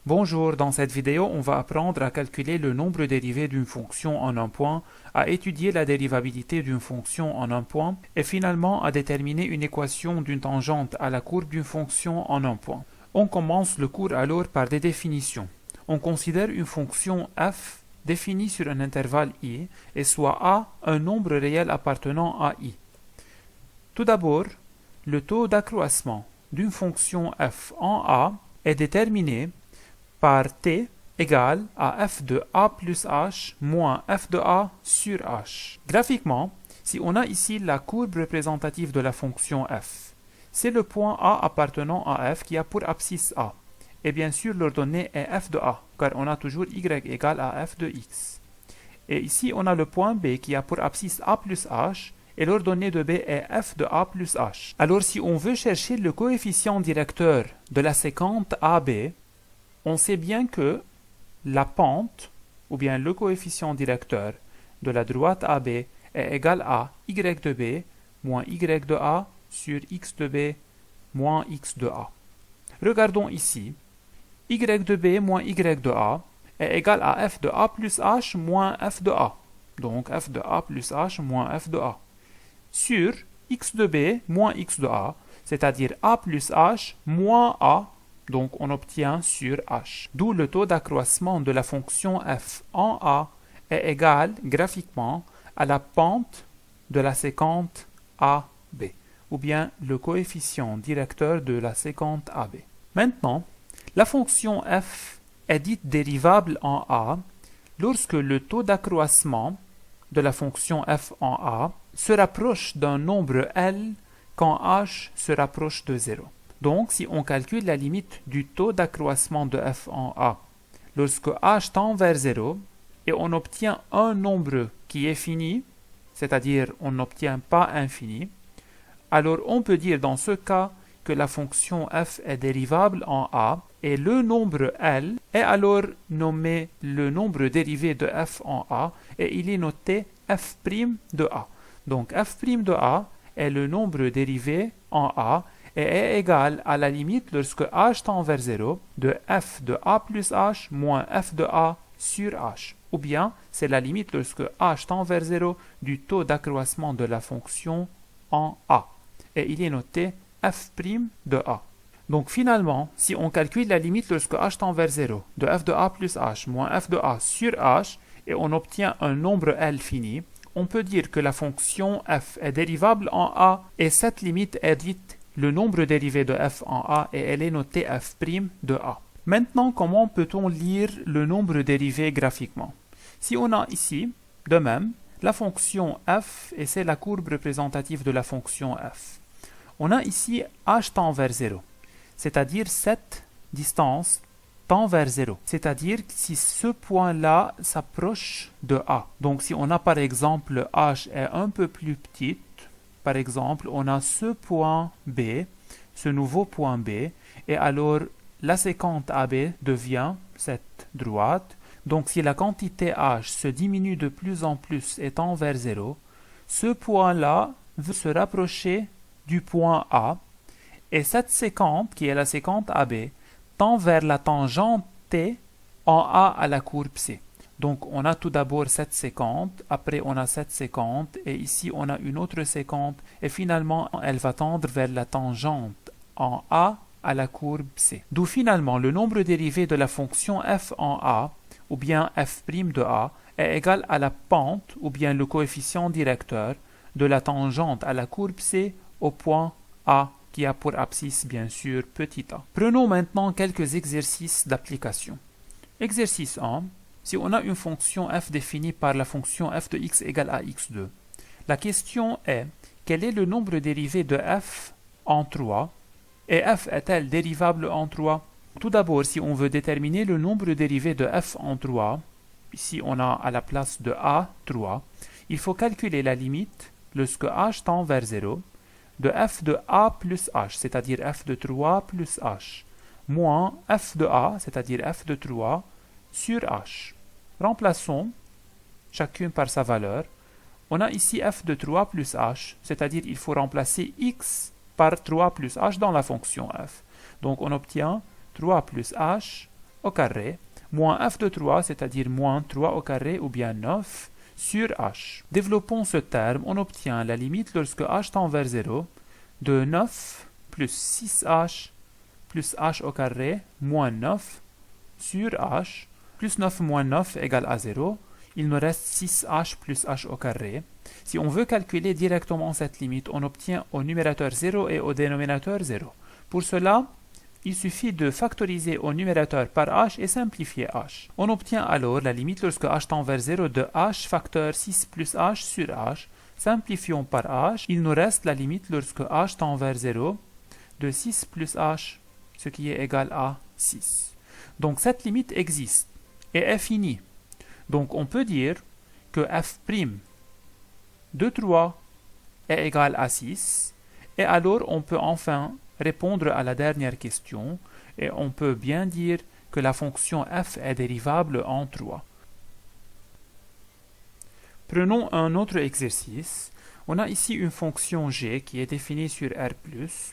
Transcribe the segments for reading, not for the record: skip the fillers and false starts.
Bonjour, dans cette vidéo, on va apprendre à calculer le nombre dérivé d'une fonction en un point, à étudier la dérivabilité d'une fonction en un point, et finalement à déterminer une équation d'une tangente à la courbe d'une fonction en un point. On commence le cours alors par des définitions. On considère une fonction f définie sur un intervalle i, et soit a un nombre réel appartenant à i. Tout d'abord, le taux d'accroissement d'une fonction f en a est déterminé par t égale à f de a plus h moins f de a sur h. Graphiquement, si on a ici la courbe représentative de la fonction f, c'est le point A appartenant à f qui a pour abscisse a. Et bien sûr, l'ordonnée est f de a, car on a toujours y égale à f de x. Et ici, on a le point B qui a pour abscisse a plus h, et l'ordonnée de B est f de a plus h. Alors, si on veut chercher le coefficient directeur de la séquente AB, on sait bien que la pente, ou bien le coefficient directeur de la droite AB est égal à y de B moins y de A sur x de B moins x de A. Regardons ici, y de B moins y de A est égal à f de A plus h moins f de A. Donc f de A plus h moins f de A. Sur x de B moins x de A, c'est-à-dire A plus h moins A. Donc on obtient sur h. D'où le taux d'accroissement de la fonction f en a est égal graphiquement à la pente de la séquente AB, ou bien le coefficient directeur de la séquente AB. Maintenant, la fonction f est dite dérivable en a lorsque le taux d'accroissement de la fonction f en a se rapproche d'un nombre L quand h se rapproche de 0. Donc, si on calcule la limite du taux d'accroissement de f en a lorsque h tend vers 0 et on obtient un nombre qui est fini, c'est-à-dire on n'obtient pas infini, alors on peut dire dans ce cas que la fonction f est dérivable en a et le nombre L est alors nommé le nombre dérivé de f en a et il est noté f' de a. Donc f' de a est le nombre dérivé en a et est égal à la limite lorsque h tend vers 0 de f de a plus h moins f de a sur h. Ou bien, c'est la limite lorsque h tend vers 0 du taux d'accroissement de la fonction en a. Et il est noté f' de a. Donc finalement, si on calcule la limite lorsque h tend vers 0 de f de a plus h moins f de a sur h et on obtient un nombre L fini, on peut dire que la fonction f est dérivable en a et cette limite est dite le nombre dérivé de f en a et elle est notée f' de a. Maintenant, comment peut-on lire le nombre dérivé graphiquement? Si on a ici, de même, la fonction f et c'est la courbe représentative de la fonction f. On a ici h tend vers 0, c'est-à-dire cette distance tend vers 0, c'est-à-dire si ce point-là s'approche de a. Donc si on a par exemple h est un peu plus petite, par exemple, on a ce point B, ce nouveau point B, et alors la séquente AB devient cette droite. Donc si la quantité h se diminue de plus en plus et tend vers 0, ce point-là veut se rapprocher du point A, et cette séquente, qui est la séquente AB, tend vers la tangente T en A à la courbe C. Donc on a tout d'abord cette séquente, après on a cette séquente, et ici on a une autre séquente, et finalement elle va tendre vers la tangente en A à la courbe C. D'où finalement le nombre dérivé de la fonction f en a, ou bien f' de a, est égal à la pente, ou bien le coefficient directeur, de la tangente à la courbe C au point A, qui a pour abscisse bien sûr petit a. Prenons maintenant quelques exercices d'application. Exercice 1. Si on a une fonction f définie par la fonction f de x égale à x2, la question est quel est le nombre dérivé de f en 3 et f est-elle dérivable en 3? Tout d'abord, si on veut déterminer le nombre dérivé de f en 3, ici on a à la place de a 3, il faut calculer la limite lorsque h tend vers 0 de f de a plus h, c'est-à-dire f de 3 plus h, moins f de a, c'est-à-dire f de 3, sur h. Remplaçons chacune par sa valeur. On a ici f de 3 plus h, c'est-à-dire il faut remplacer x par 3 plus h dans la fonction f. Donc on obtient 3 plus h au carré, moins f de 3, c'est-à-dire moins 3 au carré ou bien 9, sur h. Développons ce terme, on obtient la limite lorsque h tend vers 0 de 9 plus 6h plus h au carré moins 9 sur h, plus 9 moins 9 égale à 0. Il nous reste 6h plus h au carré. Si on veut calculer directement cette limite, on obtient au numérateur 0 et au dénominateur 0. Pour cela, il suffit de factoriser au numérateur par h et simplifier h. On obtient alors la limite lorsque h tend vers 0 de h facteur 6 plus h sur h. Simplifions par h. Il nous reste la limite lorsque h tend vers 0 de 6 plus h, ce qui est égal à 6. Donc cette limite existe et est finie. Donc on peut dire que f' de 3 est égal à 6. Et alors on peut enfin répondre à la dernière question et on peut bien dire que la fonction f est dérivable en 3. Prenons un autre exercice. On a ici une fonction g qui est définie sur R+.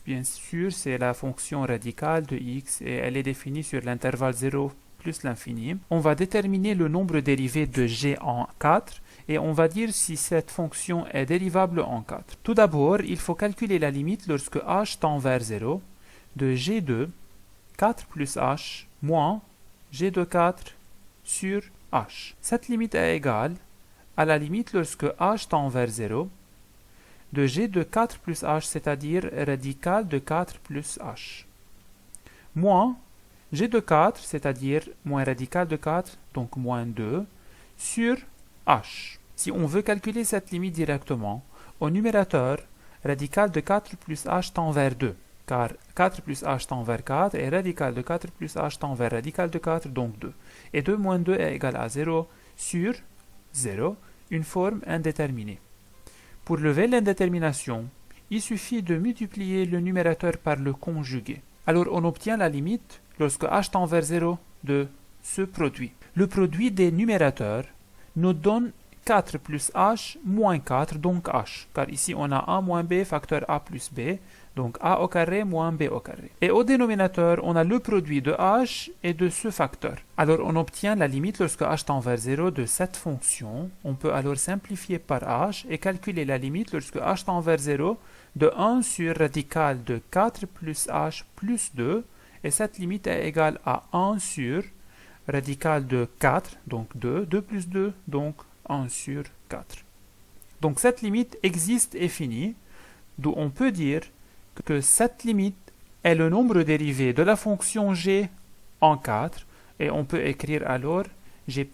Bien sûr, c'est la fonction radicale de x et elle est définie sur l'intervalle 0 plus l'infini. On va déterminer le nombre dérivé de g en 4 et on va dire si cette fonction est dérivable en 4. Tout d'abord, il faut calculer la limite lorsque h tend vers 0 de g2 4 plus h moins g de 4 sur h. Cette limite est égale à la limite lorsque h tend vers 0 de g de 4 plus h, c'est-à-dire radical de 4 plus h, moins g de 4, c'est-à-dire moins radical de 4, donc moins 2, sur h. Si on veut calculer cette limite directement, au numérateur, radical de 4 plus h tend vers 2, car 4 plus h tend vers 4, et radical de 4 plus h tend vers radical de 4, donc 2. Et 2 moins 2 est égal à 0 sur 0, une forme indéterminée. Pour lever l'indétermination, il suffit de multiplier le numérateur par le conjugué. Alors on obtient la limite lorsque h tend vers 0 de ce produit. Le produit des numérateurs nous donne 4 plus h moins 4, donc h. Car ici on a a moins b facteur a plus b, donc a au carré moins b au carré. Et au dénominateur, on a le produit de h et de ce facteur. Alors on obtient la limite lorsque h tend vers 0 de cette fonction. On peut alors simplifier par h et calculer la limite lorsque h tend vers 0 de 1 sur radical de 4 plus h plus 2. Et cette limite est égale à 1 sur radical de 4, donc 2, 2 plus 2, donc 1 sur 4. Donc cette limite existe et finie, d'où on peut dire que cette limite est le nombre dérivé de la fonction g en 4, et on peut écrire alors g'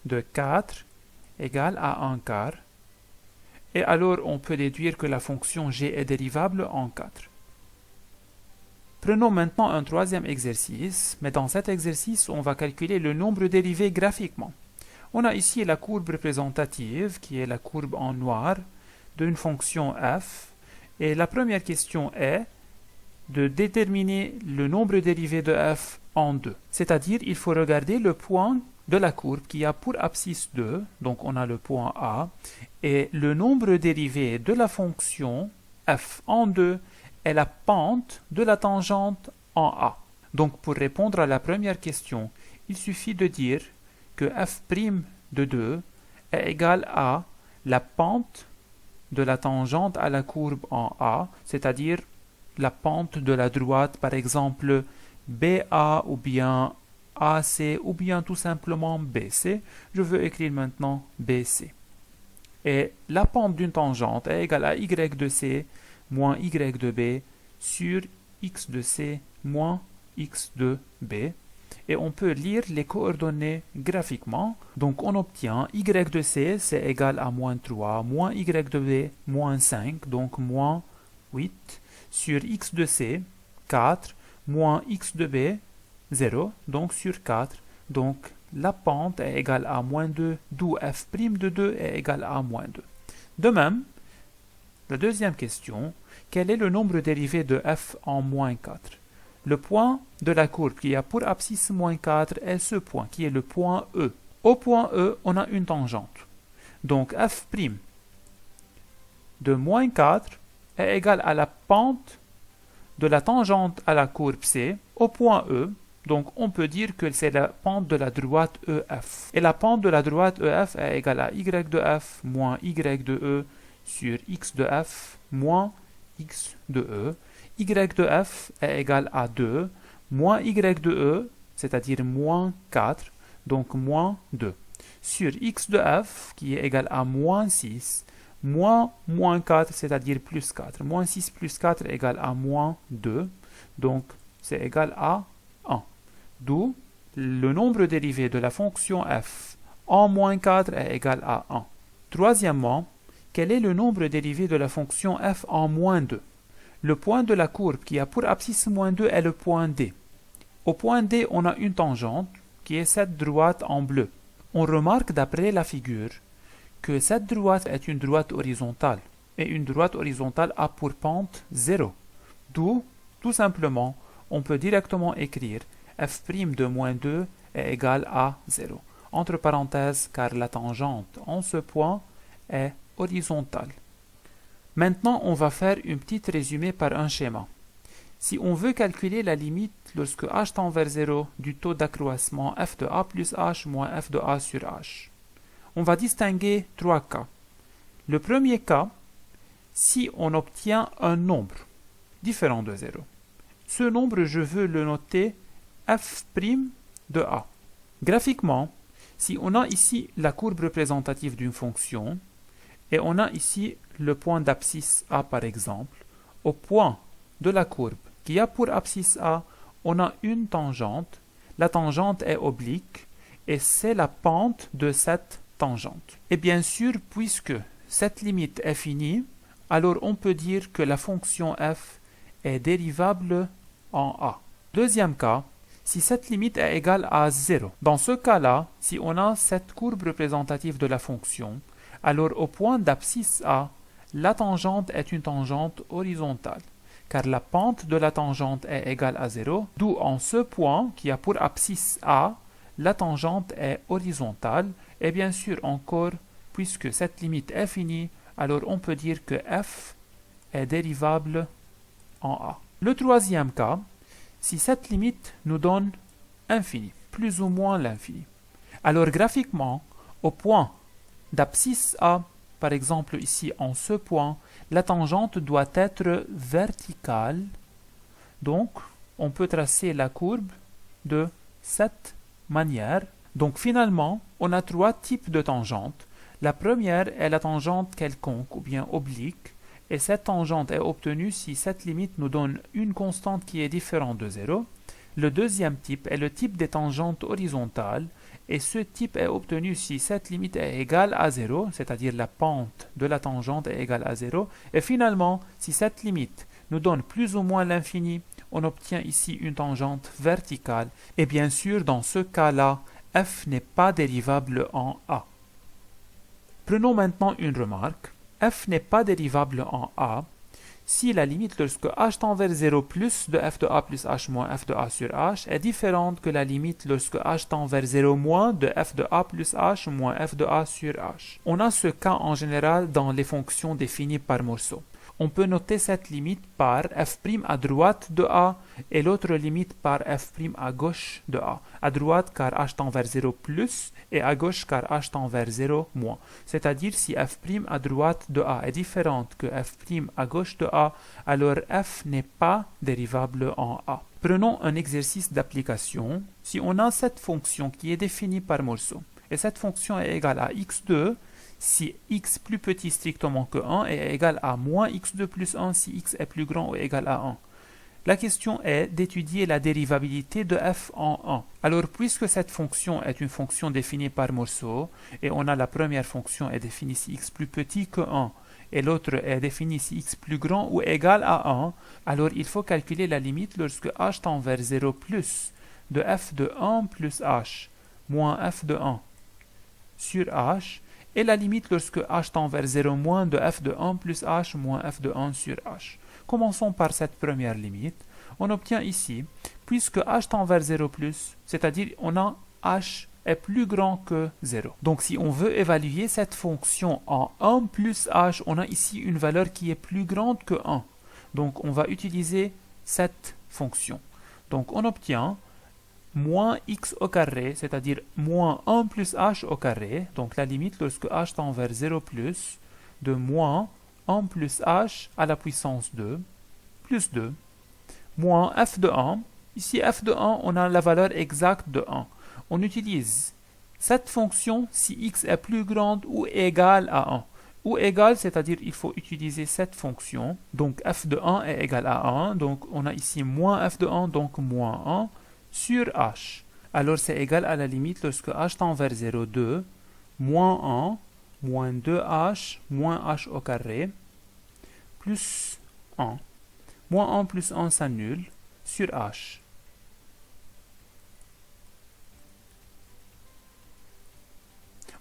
de 4 égale à 1 quart, et alors on peut déduire que la fonction g est dérivable en 4. Prenons maintenant un troisième exercice, mais dans cet exercice, on va calculer le nombre dérivé graphiquement. On a ici la courbe représentative, qui est la courbe en noir, d'une fonction f, et la première question est de déterminer le nombre dérivé de f en 2. C'est-à-dire, il faut regarder le point de la courbe qui a pour abscisse 2, donc on a le point A, et le nombre dérivé de la fonction f en 2 est la pente de la tangente en A. Donc pour répondre à la première question, il suffit de dire que f' de 2 est égal à la pente de la tangente à la courbe en A, c'est-à-dire la pente de la droite, par exemple BA ou bien AC ou bien tout simplement BC. Je veux écrire maintenant BC. Et la pente d'une tangente est égale à y de C moins y de B sur x de C moins x de B. Et on peut lire les coordonnées graphiquement. Donc on obtient y de C, c'est égal à moins 3, moins y de B, moins 5, donc moins 8, sur x de C, 4, moins x de B, 0, donc sur 4. Donc la pente est égale à moins 2, d'où f' de 2 est égal à moins 2. De même, la deuxième question, quel est le nombre dérivé de f en moins 4? Le point de la courbe qui a pour abscisse moins 4 est ce point, qui est le point E. Au point E, on a une tangente. Donc f' de moins 4 est égal à la pente de la tangente à la courbe C au point E, Donc on peut dire que c'est la pente de la droite EF. Et la pente de la droite EF est égale à y de f moins y de e sur x de f moins x de e. Y de f est égal à 2 moins y de e, c'est-à-dire moins 4, donc moins 2. Sur x de f qui est égal à moins 6 moins 4, c'est-à-dire plus 4. Moins 6 plus 4 égale à moins 2, donc c'est égal à 1. D'où le nombre dérivé de la fonction f en moins 4 est égal à 1. Troisièmement, quel est le nombre dérivé de la fonction f en moins 2? Le point de la courbe qui a pour abscisse moins 2 est le point D. Au point D, on a une tangente qui est cette droite en bleu. On remarque d'après la figure que cette droite est une droite horizontale et une droite horizontale a pour pente 0. D'où, tout simplement, on peut directement écrire f' de moins 2 est égal à 0. Entre parenthèses, car la tangente en ce point est horizontale. Maintenant, on va faire un petit résumé par un schéma. Si on veut calculer la limite lorsque h tend vers 0 du taux d'accroissement f de a plus h moins f de a sur h, on va distinguer trois cas. Le premier cas, si on obtient un nombre différent de 0. Ce nombre, je veux le noter f' de a. Graphiquement, si on a ici la courbe représentative d'une fonction, et on a ici le point d'abscisse a par exemple, au point de la courbe qui a pour abscisse a, on a une tangente. La tangente est oblique et c'est la pente de cette tangente. Et bien sûr, puisque cette limite est finie, alors on peut dire que la fonction f est dérivable en a. Deuxième cas, si cette limite est égale à 0. Dans ce cas-là, si on a cette courbe représentative de la fonction, alors au point d'abscisse a, la tangente est une tangente horizontale, car la pente de la tangente est égale à 0, d'où en ce point qui a pour abscisse a, la tangente est horizontale, et bien sûr encore, puisque cette limite est finie, alors on peut dire que f est dérivable en a. Le troisième cas, si cette limite nous donne infini, plus ou moins l'infini. Alors graphiquement, au point d'abscisse a, par exemple ici en ce point, la tangente doit être verticale. Donc, on peut tracer la courbe de cette manière. Donc finalement, on a trois types de tangentes. La première est la tangente quelconque ou bien oblique. Et cette tangente est obtenue si cette limite nous donne une constante qui est différente de 0. Le deuxième type est le type des tangentes horizontales, et ce type est obtenu si cette limite est égale à 0, c'est-à-dire la pente de la tangente est égale à 0. Et finalement, si cette limite nous donne plus ou moins l'infini, on obtient ici une tangente verticale. Et bien sûr, dans ce cas-là, f n'est pas dérivable en a. Prenons maintenant une remarque. F n'est pas dérivable en a si la limite lorsque h tend vers 0 plus de f de a plus h moins f de a sur h est différente que la limite lorsque h tend vers 0 moins de f de a plus h moins f de a sur h. On a ce cas en général dans les fonctions définies par morceau. On peut noter cette limite par f' à droite de a et l'autre limite par f' à gauche de a. À droite car h tend vers 0 plus et à gauche car h tend vers 0 moins. C'est-à-dire si f' à droite de a est différente que f' à gauche de a, alors f n'est pas dérivable en a. Prenons un exercice d'application. Si on a cette fonction qui est définie par morceau et cette fonction est égale à x2, si x plus petit strictement que 1 est égal à moins x2 plus 1 si x est plus grand ou égal à 1. La question est d'étudier la dérivabilité de f en 1. Alors, puisque cette fonction est une fonction définie par morceau, et on a la première fonction est définie si x plus petit que 1, et l'autre est définie si x plus grand ou égal à 1, alors il faut calculer la limite lorsque h tend vers 0 plus de f de 1 plus h moins f de 1 sur h, et la limite lorsque h tend vers 0 moins de f de 1 plus h moins f de 1 sur h. Commençons par cette première limite. On obtient ici, puisque h tend vers 0 plus, c'est-à-dire on a h est plus grand que 0. Donc si on veut évaluer cette fonction en 1 plus h, on a ici une valeur qui est plus grande que 1. Donc on va utiliser cette fonction. Donc on obtient moins x au carré, c'est-à-dire moins 1 plus h au carré, donc la limite lorsque h tend vers 0 plus, de moins 1 plus h à la puissance 2, plus 2, moins f de 1. Ici, f de 1, on a la valeur exacte de 1. On utilise cette fonction si x est plus grande ou égale à 1. Ou égale, c'est-à-dire il faut utiliser cette fonction. Donc f de 1 est égal à 1. Donc on a ici moins f de 1, donc moins 1 sur h. Alors c'est égal à la limite lorsque h tend vers 0, 2, moins 1, moins 2h, moins h au carré, plus 1. Moins 1 plus 1 s'annule sur h.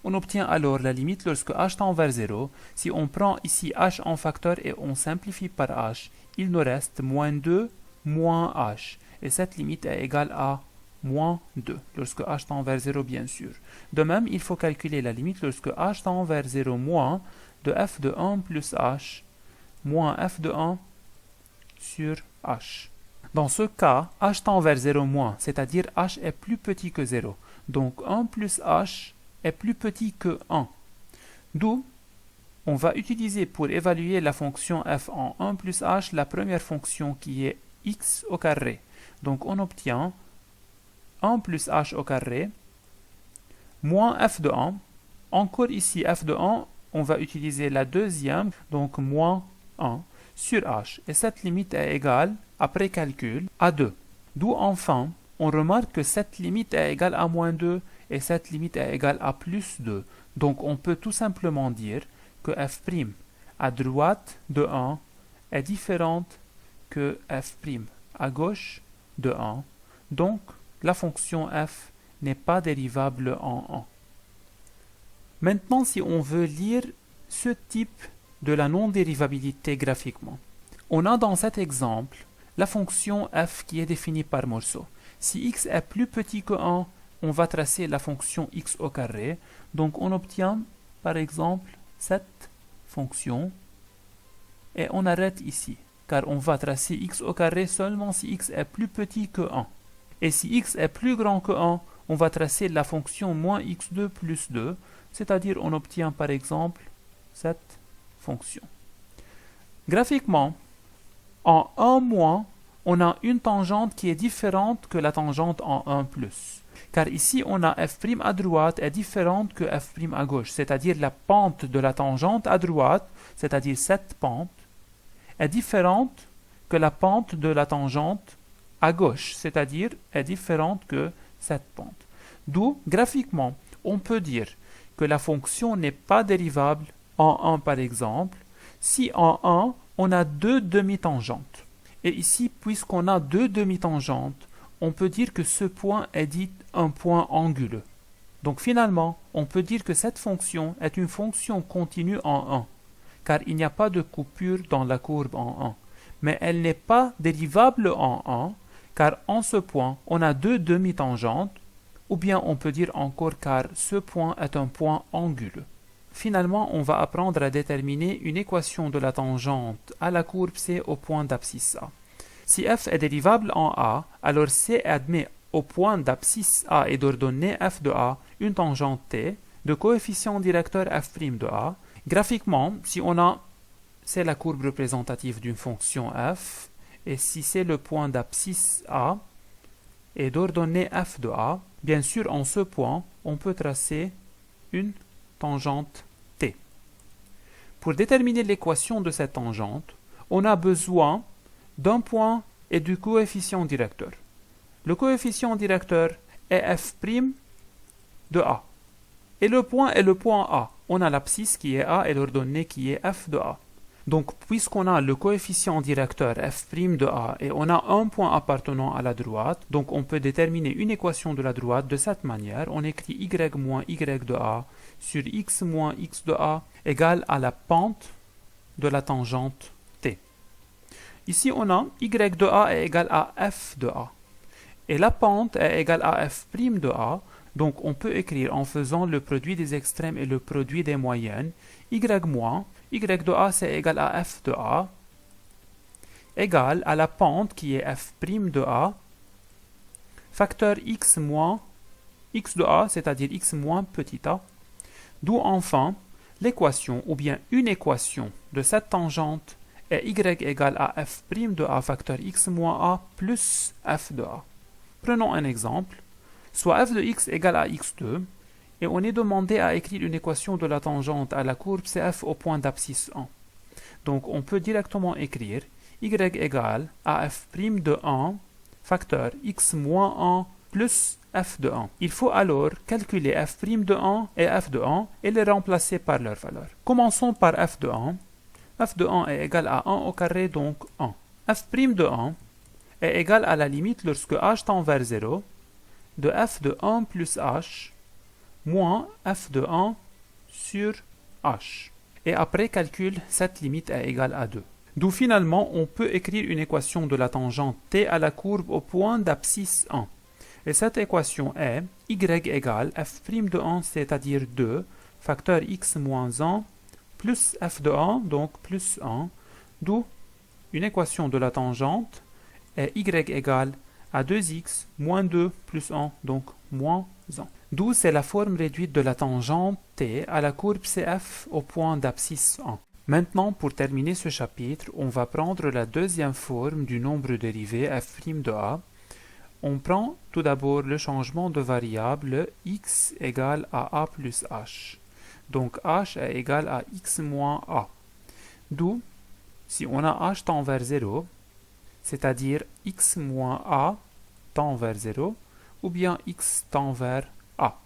On obtient alors la limite lorsque h tend vers 0. Si on prend ici h en facteur et on simplifie par h, il nous reste moins 2 moins h. Et cette limite est égale à moins 2, lorsque h tend vers 0 bien sûr. De même, il faut calculer la limite lorsque h tend vers 0 moins de f de 1 plus h, moins f de 1 sur h. Dans ce cas, h tend vers 0 moins, c'est-à-dire h est plus petit que 0. Donc 1 plus h est plus petit que 1. D'où, on va utiliser pour évaluer la fonction f en 1 plus h la première fonction qui est x au carré. Donc on obtient 1 plus h au carré moins f de 1. Encore ici f de 1, on va utiliser la deuxième, donc moins 1 sur h. Et cette limite est égale, après calcul, à 2. D'où enfin, on remarque que cette limite est égale à moins 2 et cette limite est égale à plus 2. Donc on peut tout simplement dire que f' à droite de 1 est différente que f' à gauche de 1. Donc la fonction f n'est pas dérivable en 1. Maintenant, si on veut lire ce type de la non-dérivabilité graphiquement, on a dans cet exemple la fonction f qui est définie par morceau. Si x est plus petit que 1, on va tracer la fonction x au carré. Donc on obtient par exemple cette fonction et on arrête ici, car on va tracer x au carré seulement si x est plus petit que 1. Et si x est plus grand que 1, on va tracer la fonction moins x2 plus 2, c'est-à-dire on obtient par exemple cette fonction. Graphiquement, en 1 moins, on a une tangente qui est différente que la tangente en 1 plus. Car ici, on a f' à droite est différente que f' à gauche, c'est-à-dire la pente de la tangente à droite, c'est-à-dire cette pente, est différente que la pente de la tangente à gauche, c'est-à-dire est différente que cette pente. D'où, graphiquement, on peut dire que la fonction n'est pas dérivable en 1 par exemple, si en 1, on a deux demi-tangentes. Et ici, puisqu'on a deux demi-tangentes, on peut dire que ce point est dit un point anguleux. Donc finalement, on peut dire que cette fonction est une fonction continue en 1, car il n'y a pas de coupure dans la courbe en 1. Mais elle n'est pas dérivable en 1, car en ce point, on a deux demi-tangentes, ou bien on peut dire encore car ce point est un point anguleux. Finalement, on va apprendre à déterminer une équation de la tangente à la courbe C au point d'abscisse A. Si f est dérivable en A, alors C admet au point d'abscisse A et d'ordonnée f de A une tangente T de coefficient directeur f' de A. Graphiquement, si on a, c'est la courbe représentative d'une fonction f, et si c'est le point d'abscisse A et d'ordonnée f de A, bien sûr en ce point, on peut tracer une tangente T. Pour déterminer l'équation de cette tangente, on a besoin d'un point et du coefficient directeur. Le coefficient directeur est f' de A. Et le point est le point A. On a l'abscisse qui est A et l'ordonnée qui est f de A. Donc, puisqu'on a le coefficient directeur f' de A et on a un point appartenant à la droite, donc on peut déterminer une équation de la droite de cette manière. On écrit y moins y de A sur x moins x de A égale à la pente de la tangente T. Ici, on a y de A est égal à f de A. Et la pente est égale à f' de A. Donc, on peut écrire en faisant le produit des extrêmes et le produit des moyennes, y moins y de A c'est égal à f de A, égale à la pente qui est f' de A, facteur x moins x de a, c'est-à-dire x moins petit a, d'où enfin l'équation ou bien une équation de cette tangente est y égale à f' de a facteur x moins a plus f de a. Prenons un exemple, soit f de x égale à x2, et on est demandé à écrire une équation de la tangente à la courbe CF au point d'abscisse 1. Donc on peut directement écrire y égale à f' de 1 facteur x moins 1 plus f de 1. Il faut alors calculer f' de 1 et f de 1 et les remplacer par leur valeur. Commençons par f de 1. f de 1 est égal à 1 au carré, donc 1. f' de 1 est égal à la limite lorsque h tend vers 0 de f de 1 plus h moins f de 1 sur h. Et après calcul, cette limite est égale à 2. D'où finalement, on peut écrire une équation de la tangente t à la courbe au point d'abscisse 1. Et cette équation est y égale f' de 1, c'est-à-dire 2, facteur x moins 1, plus f de 1, donc plus 1, d'où une équation de la tangente est y égale à 2x moins 2 plus 1, donc moins 1. D'où c'est la forme réduite de la tangente t à la courbe CF au point d'abscisse 1. Maintenant, pour terminer ce chapitre, on va prendre la deuxième forme du nombre dérivé f' de a. On prend tout d'abord le changement de variable x égale à a plus h. Donc h est égal à x moins a. D'où, si on a h tend vers 0, c'est-à-dire x moins a tend vers 0, ou bien x tend vers a.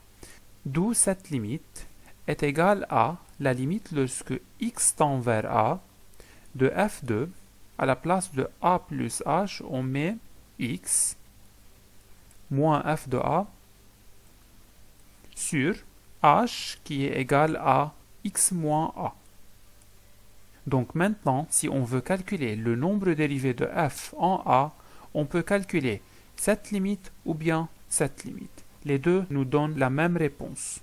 D'où cette limite est égale à la limite lorsque x tend vers a de f2, à la place de a plus h, on met x moins f de a sur h qui est égal à x moins a. Donc maintenant, si on veut calculer le nombre dérivé de f en a, on peut calculer cette limite ou bien cette limite. Les deux nous donnent la même réponse.